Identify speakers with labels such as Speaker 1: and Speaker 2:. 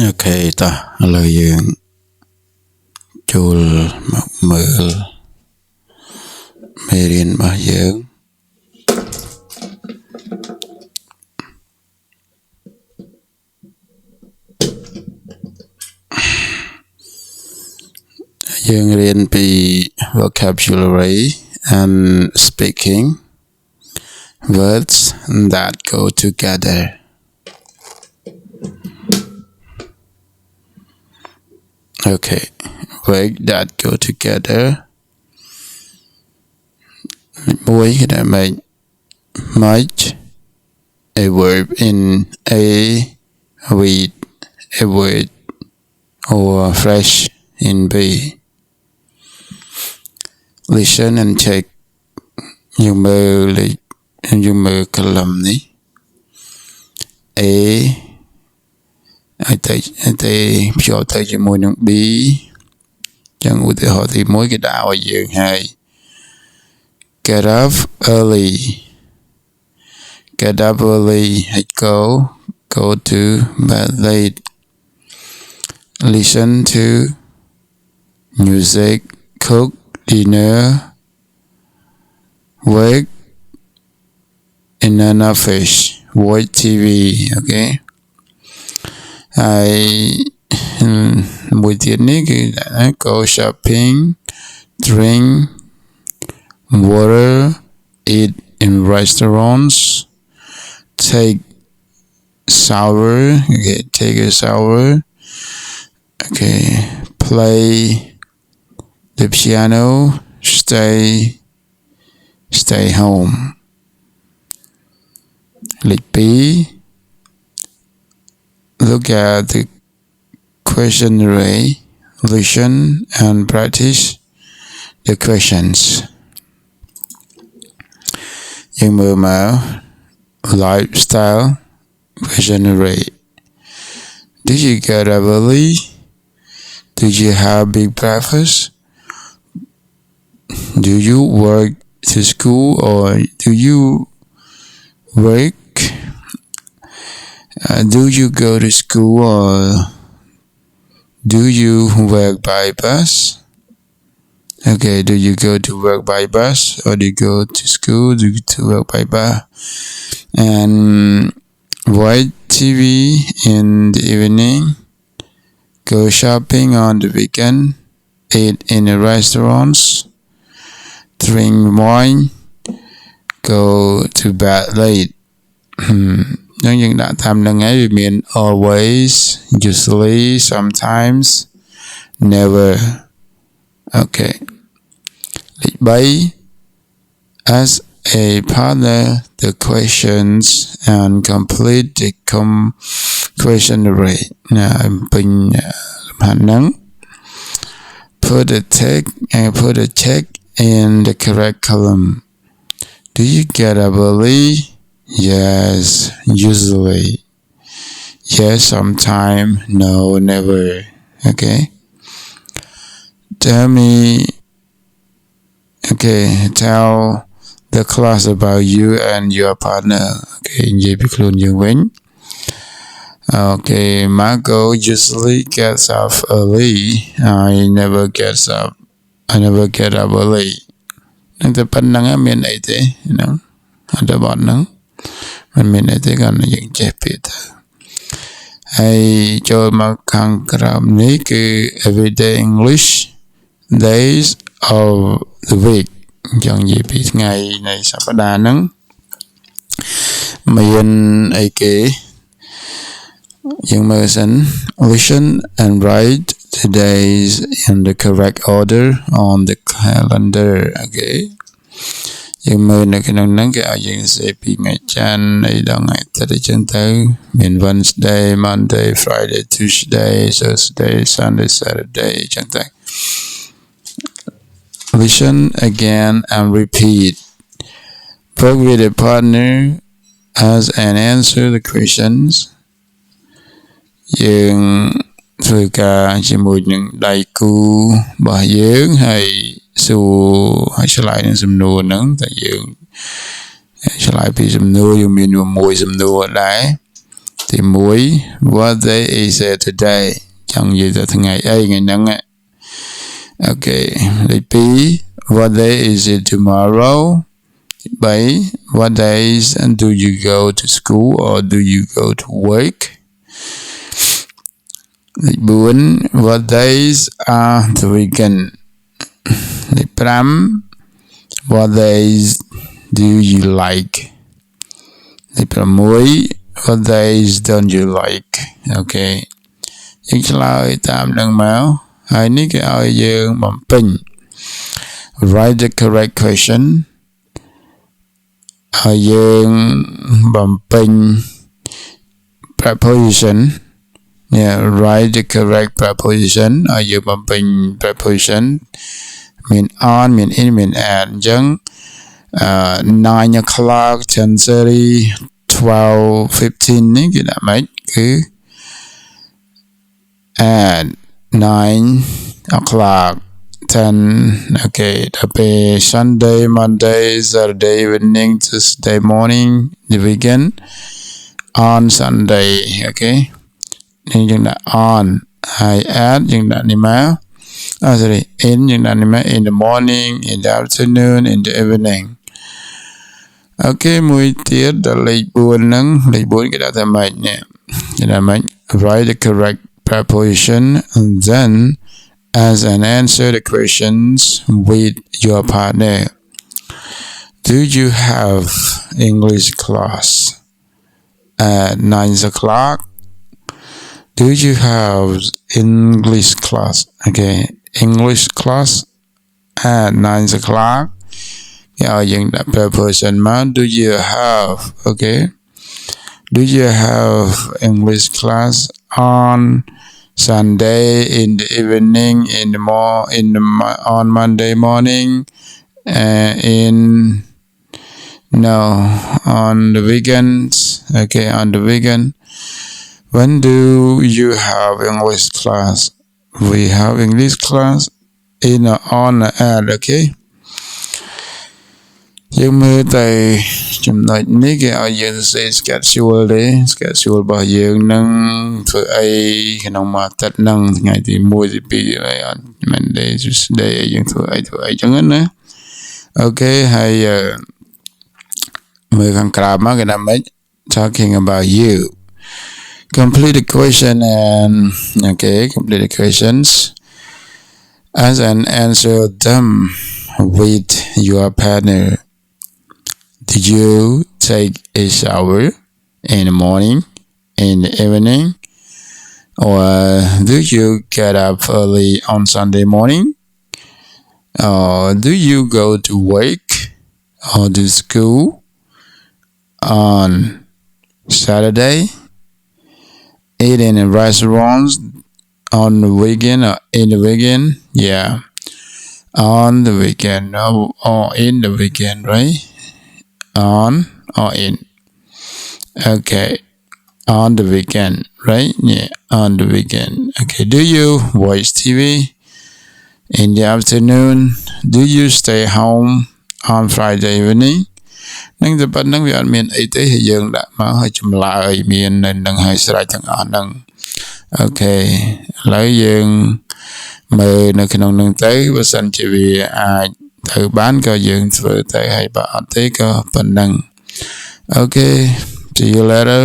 Speaker 1: Ok ta lời dương chul mơ mê riêng mà dương dương riêng bị vocabulary and speaking words that go together. Okay, words that go together. Mỗi cái này make much a verb in A with a word or fresh in B. Listen and check. Nhưng mơ column ní A ai cho tới cho môi nông B chẳng ưu họ thì mỗi cái đạo ở dương hai. Get up early. Get up early. Go to bed late. Listen to music. Cook dinner. Work in an office. Watch TV. Okay. Buổi tiệc ní thì go shopping, drink water, eat in restaurants, take shower. Okay, take a shower. Okay, play the piano. Stay home. Lịch B. Look at the questionnaire, listen and practice the questions. Nhưng mở lifestyle questionnaire. Did you get up early? Did you have big breakfast? Do you work to school or do you work? Do you go to school or do you work by bus? Okay, do you go to work by bus or do you go to school? Do you to work by bus? And watch TV in the evening. Go shopping on the weekend. Eat in the restaurants. Drink wine. Go to bed late. Nếu như đã tham năng ấy mean always, usually, sometimes, never. Okay. Lịch 7. As a partner, the questions and complete the questionnaire. Bình hẳn nắng. Put a check in the correct column. Do you get up early? Yes, usually. Yes, sometime. No, never. Okay. Tell the class about you and your partner. Okay, vậy biết luôn dương vĩnh. Okay, Marco usually gets up early. I never get up early. Nang tepan nang amin ay te, ada bọn nang. Mình này thế còn những chế biệt hay cho mà khang kram ní cứ everyday English days of the week chẳng gì biết ngày này sắp đà nắng mình ấy kể nhưng mà sẵn listen and write the days in the correct order on the calendar. Okay. Nhưng mà nó cái nắng cái ở những sẽ bị ngày chan này đó ngày tới chân tới miền Wednesday, Monday, Friday, Tuesday, Thursday, Sunday, Saturday chẳng tới. Listen again and repeat. Work with a partner as and answer the questions. Nhưng rồi cả chỉ một những đại cụ bà dưỡng hay hay sẽ lại những sầm nô nắng tại dưỡng sẽ lại bị sầm nô dùng miền mùi sầm nô đấy ទី1 what day is it today ចង់និយាយថាថ្ងៃអីថ្ងៃហ្នឹង okay ទី2 what day is it tomorrow ទី3 what days do you go to school or do you go to work ទី4 what days are the weekend ទី5 what days do you like ទី6 what days don't you like okay យើងឆ្លើយតាមនឹងមកហើយនេះគេឲ្យយើងបំពេញ write the correct question ហើយយើងបំពេញ preposition write the correct preposition ហើយយើងបំពេញ preposition មាន on មាន in មាន at អញ្ចឹង9 o'clock 10:30 12:15 នេះគេដាក់ម៉េចគឺ at 9 o'clock 10 okay ដល់ពេល Sunday Monday Saturday evening Tuesday morning the weekend on Sunday okay នេះយើងដាក់ on ហើយ at យើងដាក់នេះមក sorry in យើងដាក់នេះមក in the morning in the afternoon in the evening okay មួយទៀតដល់លេខ4ហ្នឹងលេខ4គេដាក់ថាម៉េចនេះគេដាក់ម៉េច write the correct preposition and then as an answer the questions with your partner do you have English class at 9 o'clock do you have English class okay English class at 9 o'clock yung preposition man do you have okay do you have English class on Sunday in the evening on Monday morning on the weekends okay on the weekend when do you have English class we have English class in on at okay យើងមើលតែចំណុចនេះគេឲ្យយើងសរសេរ schedule ទេ schedule របស់យើងនឹងធ្វើអីក្នុងមួយអាទិត្យហ្នឹងថ្ងៃទី1ទី2អីអត់ Monday Tuesday យើងធ្វើអីចឹងណាអូខេហើយមើលខាងក្រៅមកគេថាម៉េច talking about you complete the question and okay complete the questions as an answer them with your partner do you take a shower in the morning in the evening or do you get up early on Sunday morning or do you go to work or to school on Saturday eat in restaurants on the weekend or in the weekend yeah on the weekend or in the weekend right on or in okay on the weekend right yeah on the weekend okay do you watch TV in the afternoon do you stay home on Friday evening នឹងតែប៉ុណ្្នឹងវាអត់មានអីទេហើយយើងដាក់មកឲ្យចម្លើយមាននឹងឲ្យស្រេចទាំងអស់ហ្នឹងអូខេឥឡូវយើងមើលនៅក្នុងនឹងទៅបើសិនជាវាអាចទៅបានក៏យើងធ្វើទៅហើយបើអត់ទេក៏ប៉ុណ្្នឹងអូខេ see you later